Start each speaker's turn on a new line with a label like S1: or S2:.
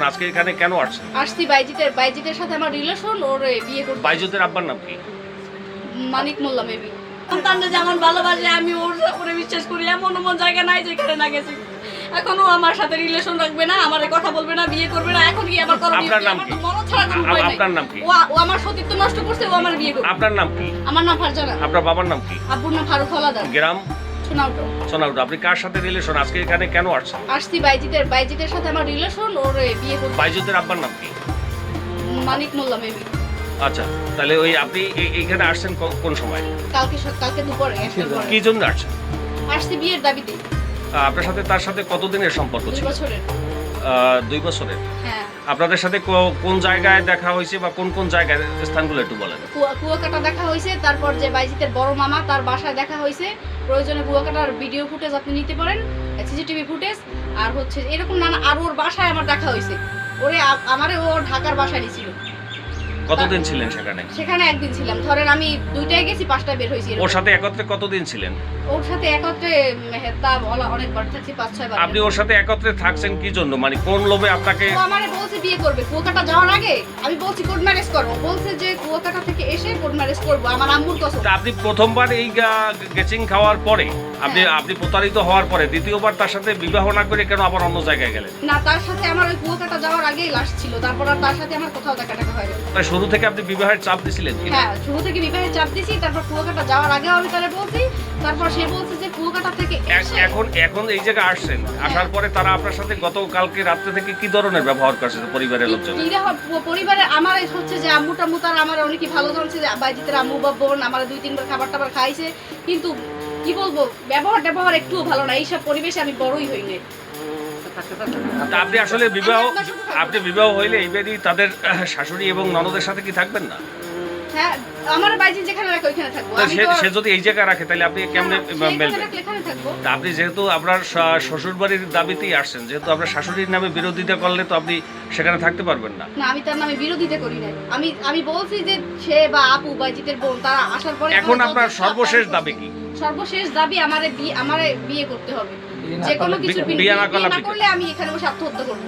S1: আজকে এখানে কেন আসছেন?
S2: আসছি বাইজিতের সাথে আমার রিলেশন, ওর বিয়ে করতে।
S1: বাইজিতের আব্বার নাম কি?
S2: মানিক মোল্লা মেবি।
S3: সন্তানটা যেমন ভালোবাসে আমি ওর উপরে বিশ্বাস করি, এমন এমন জায়গা নাই যেখানে না গেছি। এখনো আমার সাথে রিলেশন রাখবে না, আমার কথা বলবে না, বিয়ে করবে না। এখন কি আমার করণীয়?
S1: আপনার নাম কি?
S3: মরণ ছাড়া কোনো উপায় নাই।
S1: আপনার নাম কি?
S2: ও আমার সতীত্ব নষ্ট করছে, ও আমার বিয়ে করবে।
S1: আপনার নাম কি?
S2: আমার নাম ফারজানা।
S1: আপনার বাবার নাম কি?
S2: আব্বুর নাম ফারুক হলাদার।
S1: গ্রাম
S2: সোনাউটো।
S1: সোনাউটো। আপনি কার সাথে রিলেশন? আজকে এখানে কেন আসছেন?
S2: আসছি বাইজিতের সাথে আমার রিলেশন, ওর বিয়ে করতে।
S1: বাইজিতের আব্বার নাম কি?
S2: মানিক মোল্লা মেবি।
S1: আচ্ছা, তাহলে ওই আপনি এইখানে আসছেন কোন সময়?
S2: কালকে দুপুরে
S1: কি জন্য আসছেন?
S2: আসছি বিয়ের দাবিতে।
S1: আপনার সাথে তার সাথে কতদিনের সম্পর্ক
S2: 2
S1: ছিল?
S2: বছরের।
S1: 2 বছরের।
S2: হ্যাঁ।
S1: আপনাদের সাথে কোন জায়গায় দেখা হয়েছে বা কোন কোন জায়গায় স্থানগুলো একটু বলেন।
S2: কুয়াকাটা দেখা হয়েছে, তারপর যে বাইজিতের বড় মামা তার বাসায় দেখা হয়েছে। প্রয়োজনে কুয়াকাটার ভিডিও ফুটেজ আপনি নিতে পারেন, সিসিটিভি ফুটেজ। আর হচ্ছে এরকম নানা, আর ওর বাসায় আমার দেখা হয়েছে। আমারে ও ঢাকার বাসায় নিয়েছিল।
S1: কতদিন ছিলেন সেখানে?
S2: সেখানে একদিন ছিলাম। ধরেন আমি 2টায় গেছি, 5টায় বের হয়েছি।
S1: ওর সাথে একত্রে কতদিন ছিলেন?
S2: ওর সাথে একত্রে তা বলা অনেকবার থাকছি, 5-6 বার।
S1: আপনি ওর সাথে একত্রে থাকছেন কি জন্য? মানে কোন লোভে আপনাকে?
S2: ও আমারে বলছে বিয়ে করবে। কুয়াকাটা যাওয়ার আগে আমি বলছি কোর্ট ম্যারেজ করবো, বলছে যে কুয়াকাটা থেকে এসে কোর্ট ম্যারেজ করবো। আমার আম্মুর কসম।
S1: তা আপনি প্রথমবার এই গেচিং খাওয়ার পরে আপনি প্রতারিত হওয়ার পরে দ্বিতীয়বার তার সাথে বিবাহ না করে কেন আবার অন্য জায়গায় গেলেন?
S2: না, তার সাথে আমার ওই কুয়াকাটা যাওয়ার আগেই লাশ ছিল। তারপর আর তার সাথে আমার কোথাও দেখা হয়নি।
S1: তাই শুরু থেকে আপনি বিবাহের চাপ দিছিলেন কি?
S2: হ্যাঁ, শুরু থেকে বিবাহের চাপ দিছি। তারপর কুয়াকাটা যাওয়ার আগেও আমি তারে বলছি। তারপর সে বলছে যে কুয়াকাটা থেকে এসে
S1: এখন এই জায়গায় আসছেন, আসার পরে তারা আপনার সাথে গতকালকে রাত্রে থেকে কি ধরনের ব্যবহার করছে পরিবারের লোকজন?
S2: পরিবারে আমার হচ্ছে যে আম্মু টাম্মু তারা আমার অনেকই ভালো জানছে, যে বাইজিতের আম্মু বা বোন আমার 2-3 বার খাবার টাবার খাইছে। কিন্তু কি বলবো, ব্যবহার একটুও ভালো না। এইসব পরিবেশে আমি বড়ই হই নাই।
S1: আপনি আসলে আপনি বিবাহ হইলে এইবারই তাদের শাশুড়ি এবং ননদের সাথে কি থাকবেন না?
S2: হ্যাঁ, আমার বাইজি যেখানে রাখে ওইখানে থাকবো।
S1: সে যদি এই জায়গায় রাখে তাহলে আপনি কেমনে মেলবেন?
S2: এখানে থাকবো।
S1: তা আপনি যেহেতু আপনার শ্বশুর বাড়ির দাবিতেই আসছেন, যেহেতু আপনার শাশুড়ির নামে বিরোধিতা করলে তো আপনি সেখানে থাকতে পারবেন না।
S2: না, আমি তার নামে বিরোধিতা করি নাই। আমি বলছি যে সে বা আপু বাইজিতের বোন তারা আসার পরে
S1: এখন আপনার সর্বশেষ দাবি কি?
S2: সর্বশেষ দাবি আমারে বিয়ে করতে হবে। যে কোনো কিছু
S1: বিয়ে না
S2: করলে আমি এখানে বসে আত্মহত্যা করবো।